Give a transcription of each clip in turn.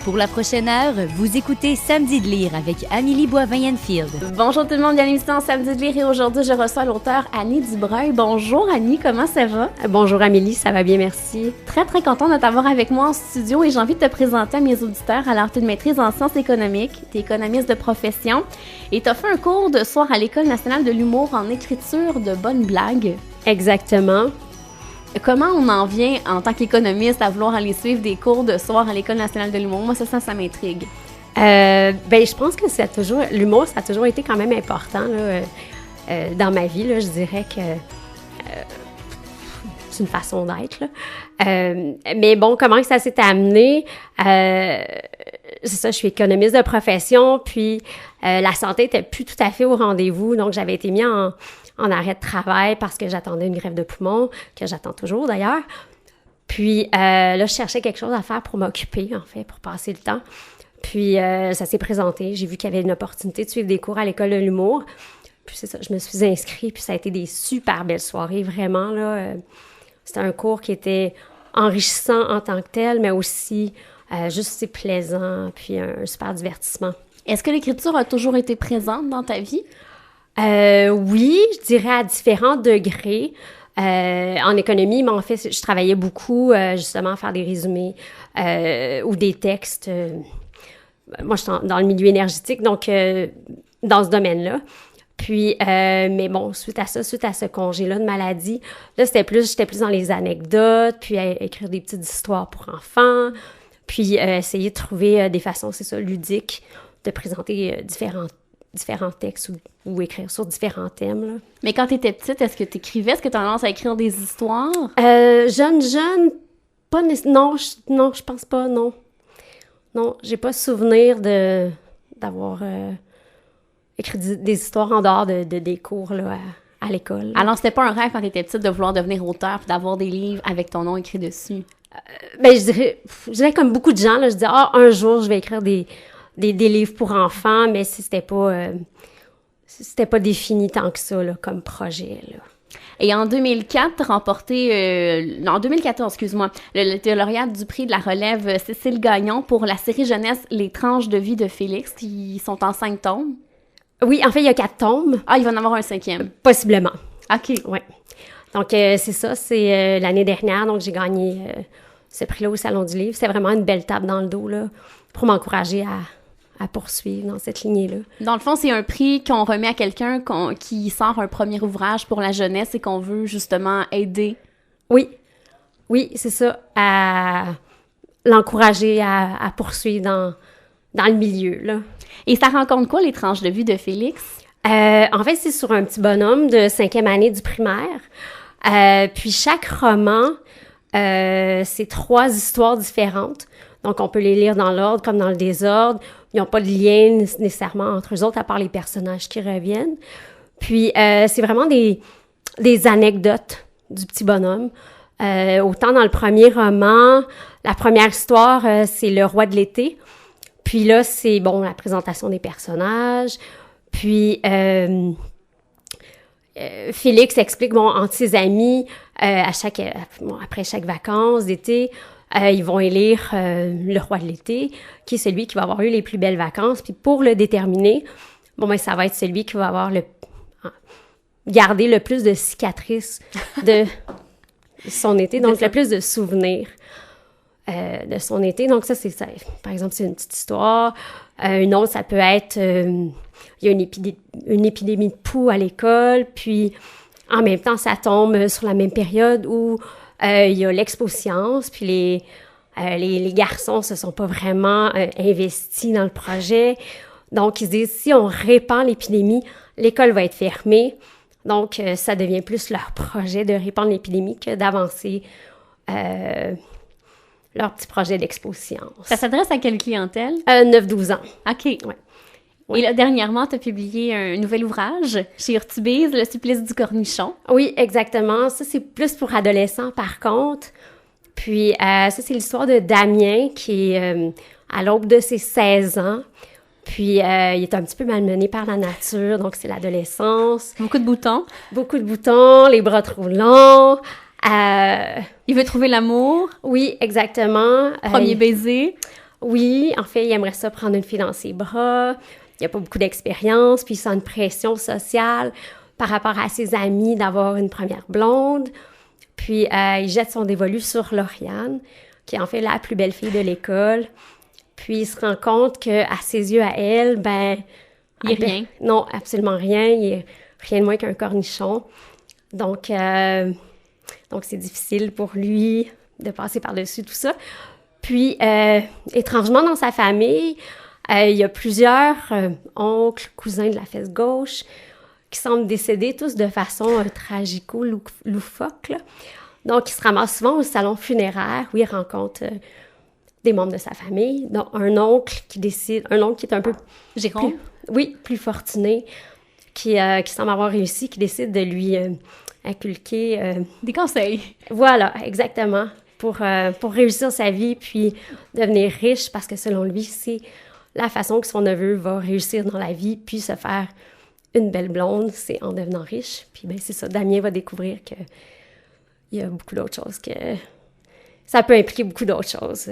Pour la prochaine heure, vous écoutez Samedi de lire avec Amélie Boivin-Enfield. Bonjour tout le monde, bienvenue dans Samedi de lire et aujourd'hui je reçois l'auteur Annie Dubreuil. Bonjour Annie, comment ça va? Bonjour Amélie, ça va bien, merci. Très contente de t'avoir avec moi en studio et j'ai envie de te présenter à mes auditeurs. Alors tu es une maîtrise en sciences économiques, tu es économiste de profession et tu as fait un cours de soir à l'École nationale de l'humour en écriture de bonnes blagues. Exactement. Comment on en vient, en tant qu'économiste, à vouloir aller suivre des cours de soir à l'École nationale de l'humour? Moi, ça m'intrigue. Je pense que l'humour, ça a toujours été quand même important là, dans ma vie. Là, je dirais que c'est une façon d'être. Là. Mais bon, comment ça s'est amené? C'est ça, je suis économiste de profession, puis la santé était plus tout à fait au rendez-vous, donc j'avais été mis en arrêt de travail parce que j'attendais une greffe de poumon, que j'attends toujours d'ailleurs. Puis là, je cherchais quelque chose à faire pour m'occuper, en fait, pour passer le temps. Puis ça s'est présenté. J'ai vu qu'il y avait une opportunité de suivre des cours à l'École de l'humour. Puis c'est ça, je me suis inscrite, puis ça a été des super belles soirées, vraiment, là. C'était un cours qui était enrichissant en tant que tel, mais aussi juste plaisant, puis un super divertissement. Est-ce que l'écriture a toujours été présente dans ta vie? Oui, je dirais à différents degrés. En économie, mais en fait, je travaillais beaucoup justement à faire des résumés ou des textes. Moi, je suis dans le milieu énergétique, donc dans ce domaine-là. Puis, mais bon, suite à ce congé-là de maladie, là, j'étais plus dans les anecdotes, puis écrire des petites histoires pour enfants, puis essayer de trouver des façons, c'est ça, ludiques, de présenter différents textes ou écrire sur différents thèmes. Là. Mais quand tu étais petite, est-ce que tu écrivais? Est-ce que tu as tendance à écrire des histoires? Jeune, pas non, je pense pas, non. Non, j'ai pas souvenir d'avoir écrit des histoires en dehors des cours là, à l'école. Alors, c'était pas un rêve quand tu étais petite de vouloir devenir auteur et d'avoir des livres avec ton nom écrit dessus? Je dirais comme beaucoup de gens, là, je disais, un jour, je vais écrire des livres pour enfants, mais c'était pas défini tant que ça, là, comme projet, là. Et en 2004, tu as remporté, en 2014, excuse-moi, le lauréat du prix de la relève Cécile Gagnon pour la série jeunesse Les tranches de vie de Félix, qui sont en 5 tomes. Oui, en fait, il y a 4 tomes. Ah, il va en avoir un 5e. Possiblement. OK. Oui. Donc, c'est ça, c'est l'année dernière, donc j'ai gagné ce prix-là au Salon du Livre. C'est vraiment une belle tape dans le dos, là, pour m'encourager à poursuivre dans cette lignée-là. Dans le fond, c'est un prix qu'on remet à quelqu'un qui sort un premier ouvrage pour la jeunesse et qu'on veut justement aider. Oui, c'est ça, à l'encourager à poursuivre dans le milieu, là. Et ça rencontre quoi, les tranches de vie de Félix? En fait, c'est sur un petit bonhomme de 5e année du primaire. Puis chaque roman, c'est 3 histoires différentes. Donc, on peut les lire dans l'ordre comme dans le désordre. Ils n'ont pas de lien nécessairement entre eux autres, à part les personnages qui reviennent. Puis, c'est vraiment des anecdotes du petit bonhomme. Autant dans le premier roman, la première histoire, c'est le roi de l'été. Puis là, c'est, la présentation des personnages. Puis, Félix explique, entre ses amis, après chaque vacances d'été, ils vont élire le roi de l'été, qui est celui qui va avoir eu les plus belles vacances. Puis pour le déterminer, ça va être celui qui va avoir garder le plus de cicatrices de son été, donc le plus de souvenirs de son été. Donc ça, par exemple, c'est une petite histoire. Une autre, ça peut être, il y a une épidémie de poux à l'école, puis en même temps, ça tombe sur la même période où il y a l'expo science, puis les garçons se sont pas vraiment investis dans le projet. Donc, ils se disent, si on répand l'épidémie, l'école va être fermée. Donc, ça devient plus leur projet de répandre l'épidémie que d'avancer leur petit projet d'expo science. Ça s'adresse à quelle clientèle? 9-12 ans. OK. Ouais. Et là, dernièrement, tu as publié un nouvel ouvrage chez Urtubise, Le supplice du cornichon. Oui, exactement. Ça, c'est plus pour adolescents, par contre. Puis, ça, c'est l'histoire de Damien, qui est à l'aube de ses 16 ans. Puis, il est un petit peu malmené par la nature, donc c'est l'adolescence. Beaucoup de boutons. Beaucoup de boutons, les bras trop longs. Il veut trouver l'amour. Oui, exactement. Premier baiser. Oui, en fait, il aimerait ça prendre une fille dans ses bras. Il n'a pas beaucoup d'expérience, puis il sent une pression sociale par rapport à ses amis d'avoir une première blonde. Puis, il jette son dévolu sur Lauriane, qui est en fait la plus belle fille de l'école. Puis, il se rend compte qu'à ses yeux, à elle, il est rien. Non, absolument rien. Il est rien de moins qu'un cornichon. Donc, c'est difficile pour lui de passer par-dessus tout ça. Puis, étrangement, dans sa famille, il y a plusieurs oncles, cousins de la fesse gauche qui semblent décédés tous de façon tragico-loufoque. Donc, il se ramasse souvent au salon funéraire où il rencontre des membres de sa famille, dont un oncle qui est un peu... Jérôme? Plus fortuné, qui semble avoir réussi, qui décide de lui inculquer... Des conseils. Voilà, exactement. Pour réussir sa vie, puis devenir riche, parce que selon lui, c'est la façon que son neveu va réussir dans la vie, puis se faire une belle blonde, c'est en devenant riche. Puis c'est ça, Damien va découvrir que il y a beaucoup d'autres choses, que ça peut impliquer beaucoup d'autres choses.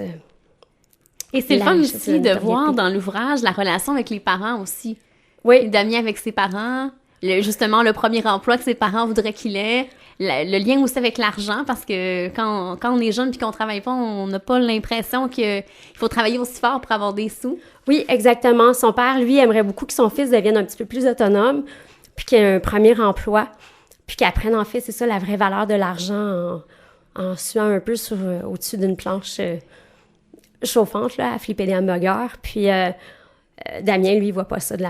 Et c'est le fun aussi de voir dans l'ouvrage la relation avec les parents aussi. Oui. Damien avec ses parents, justement le premier emploi que ses parents voudraient qu'il ait, le lien aussi avec l'argent, parce que quand on est jeune puis qu'on travaille pas, on n'a pas l'impression qu'il faut travailler aussi fort pour avoir des sous. Oui, exactement. Son père, lui, aimerait beaucoup que son fils devienne un petit peu plus autonome, puis qu'il ait un premier emploi, puis qu'il apprenne, en fait, c'est ça, la vraie valeur de l'argent en suant un peu au-dessus d'une planche chauffante, là, à flipper des hamburgers. Puis Damien, lui, il voit pas ça du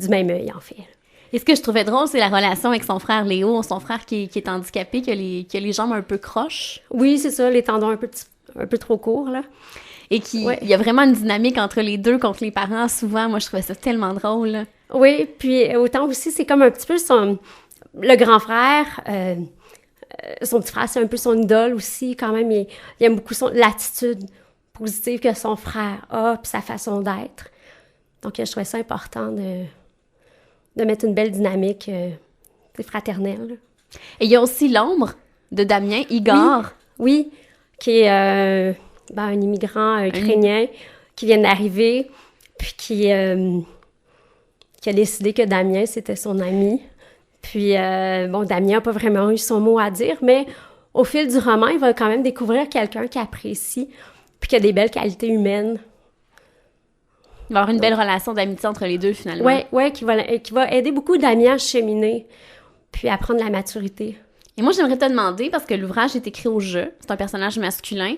même œil, en fait. Et ce que je trouvais drôle, c'est la relation avec son frère Léo, son frère qui est handicapé, qui a les jambes un peu croches. Oui, c'est ça, les tendons un peu trop courts, là. Et il y a vraiment une dynamique entre les deux contre les parents, souvent. Moi, je trouvais ça tellement drôle, là. Oui, puis autant aussi, c'est comme un petit peu le grand frère, son petit frère, c'est un peu son idole aussi, quand même. Il aime beaucoup l'attitude positive que son frère a, puis sa façon d'être. Donc, je trouvais ça important de mettre une belle dynamique fraternelle. Et il y a aussi l'ombre de Damien, Igor. Oui, qui est un immigrant ukrainien qui vient d'arriver, puis qui a décidé que Damien, c'était son ami. Puis, Damien n'a pas vraiment eu son mot à dire, mais au fil du roman, il va quand même découvrir quelqu'un qui apprécie, puis qui a des belles qualités humaines. Il va y avoir une belle relation d'amitié entre les deux, finalement. Oui, qui va aider beaucoup Damien à cheminer, puis à prendre la maturité. Et moi, j'aimerais te demander, parce que l'ouvrage est écrit au jeu, c'est un personnage masculin,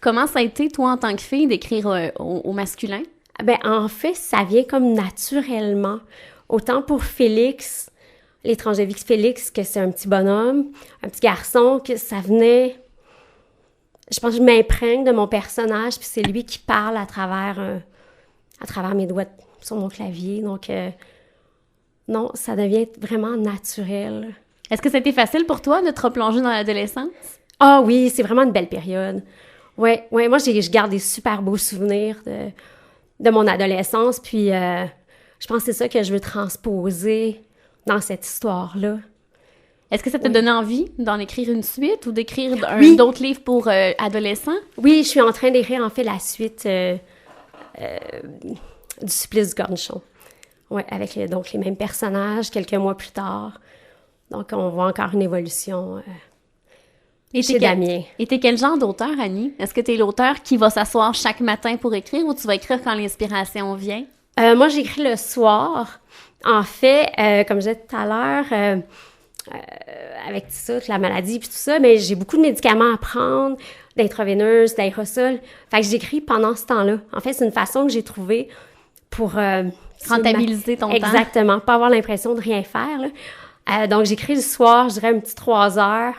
comment ça a été, toi, en tant que fille, d'écrire au masculin? En fait, ça vient comme naturellement. Autant pour Félix, l'étranger Félix, que c'est un petit bonhomme, un petit garçon, que ça venait... Je pense que je m'imprègne de mon personnage, puis c'est lui qui parle à travers mes doigts sur mon clavier. Donc, non, ça devient vraiment naturel. Est-ce que ça a été facile pour toi de te replonger dans l'adolescence? Ah oui, c'est vraiment une belle période. Ouais, moi, je garde des super beaux souvenirs de mon adolescence, puis je pense que c'est ça que je veux transposer dans cette histoire-là. Est-ce que ça t'a donné envie d'en écrire une suite ou d'écrire d'autres livres pour adolescents? Oui, je suis en train d'écrire, en fait, la suite du supplice du cornichon. Oui, avec donc les mêmes personnages, quelques mois plus tard. Donc, on voit encore une évolution chez Damien. Et t'es quel genre d'auteur, Annie? Est-ce que t'es l'auteur qui va s'asseoir chaque matin pour écrire ou tu vas écrire quand l'inspiration vient? Moi, j'écris le soir. En fait, comme je disais tout à l'heure, avec tout ça, la maladie et tout ça, mais j'ai beaucoup de médicaments à prendre, d'intraveineuses, d'aérosols. Fait que j'écris pendant ce temps-là. En fait, c'est une façon que j'ai trouvée pour... rentabiliser ton temps. Exactement, pas avoir l'impression de rien faire, là. Donc, j'écris le soir, je dirais un petit 3 heures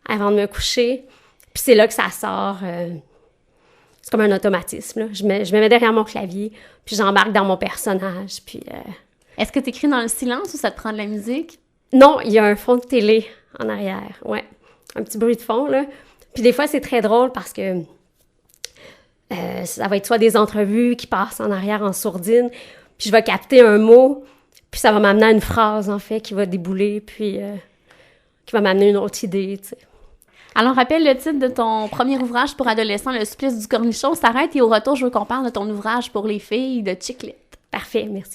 avant de me coucher. Puis c'est là que ça sort. C'est comme un automatisme, là. Je me mets derrière mon clavier, puis j'embarque dans mon personnage, puis... Est-ce que tu écris dans le silence ou ça te prend de la musique? Non, il y a un fond de télé en arrière, ouais. Un petit bruit de fond, là. Puis des fois, c'est très drôle parce que ça va être soit des entrevues qui passent en arrière en sourdine, puis je vais capter un mot, puis ça va m'amener à une phrase, en fait, qui va débouler, puis qui va m'amener une autre idée, tu sais. Alors, rappelle le titre de ton premier ouvrage pour adolescents, Le supplice du cornichon. S'arrête et au retour, je veux qu'on parle de ton ouvrage pour les filles de Chiclette. Parfait, merci.